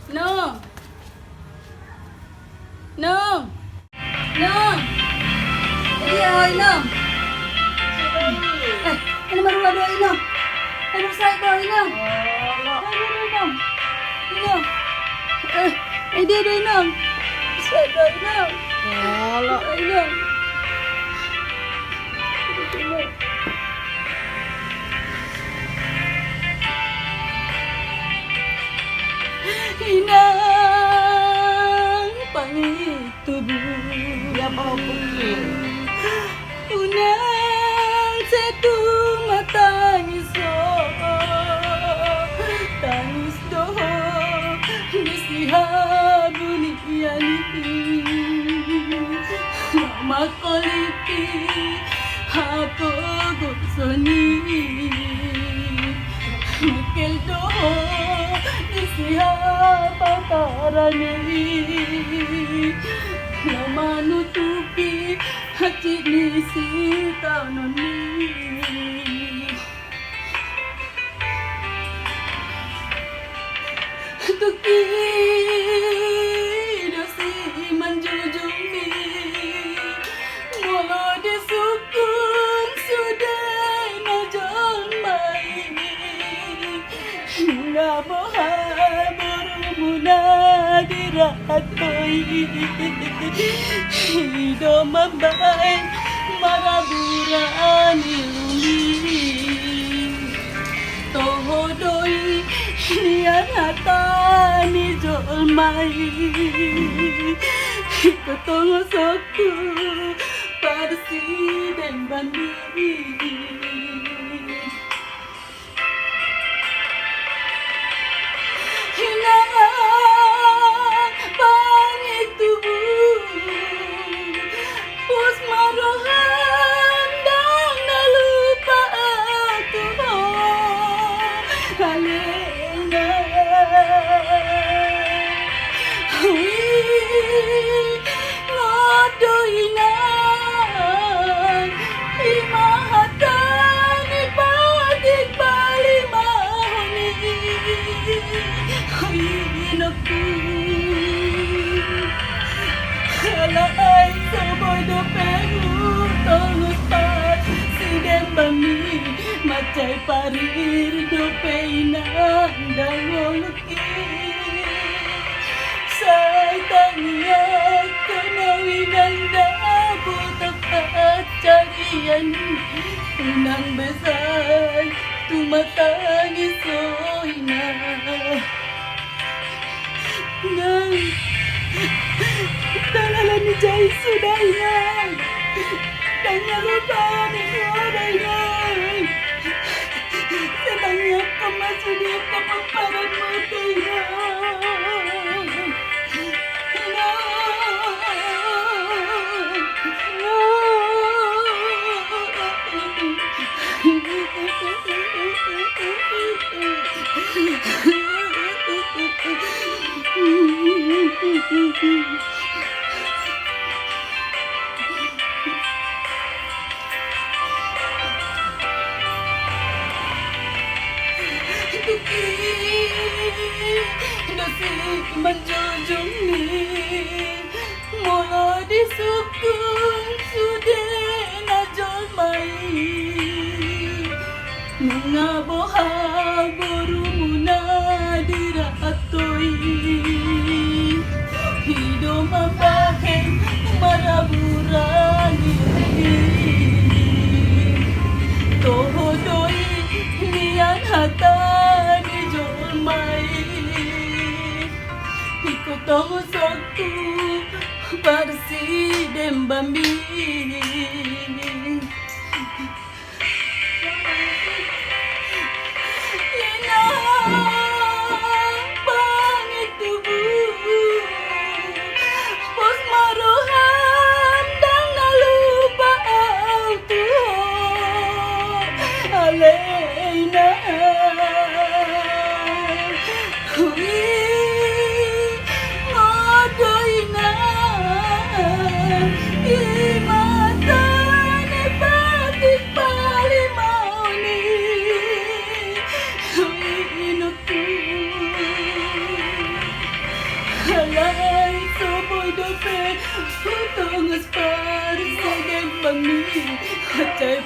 Nong. Nong. Nong. Iya, Nong. Ano marunong doon, Nong? Ano sa ito, Nong? Ano, Nong? Nong. Ay, di, Nong. Sa ito, Nong. Ay, Nong. Inang Pangintubu. Ya mau pergi. Unang sa tumatangis tangis doho bisihabu ni yani makoliti ako gutsoni makel doho bisihaba karani namanutupi hati ni sita noni tuki dosi manjujumi molo disukun sudah najon mai nga bohai borumuna diratoi hido mambai maraburani lumi tohodoi nian hatani jolmai ketong sokku parsi dan bandi Inang Pangintubu pus marohan dan nalupa aku halena hui ngodoinan imahatani batik bali mahoni Inaku Alay sabay do peru Tolus pat Siden bami Macay parir do peinang Dangoluki Say tangiyak Kanawinang dabo Tapat carian Unang besar Tumatangis oh inang Nang Tangalan ni Jai sudah inang Kanya lupa ni sudah inang Senangnya kemasudi kememparan mati inang Nasi menjunjung ni mula disukun sudah najol mai Mengaboha borumuna diratoi Hidup mapakai maraburani Tohodoi nian hatani jolmai Ikutong sokku parsi dembami Inang Pangintubu pos maruhan dan nalupa auto alena hui ngodoina imatane batik pali mauni hui inuku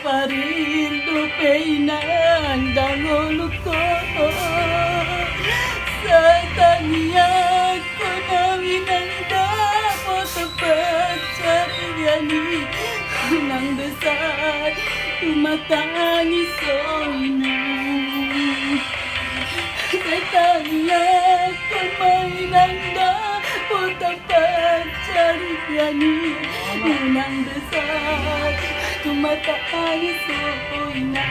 pa rin tupay dangulo ko. Sa tangiyan ko namin ang dapat tapat sa rigani unang dasal, tumatangis o inang. Sa tangiyan ko may nanda po tapat sa rigani unang dasal, tumatangis o inang.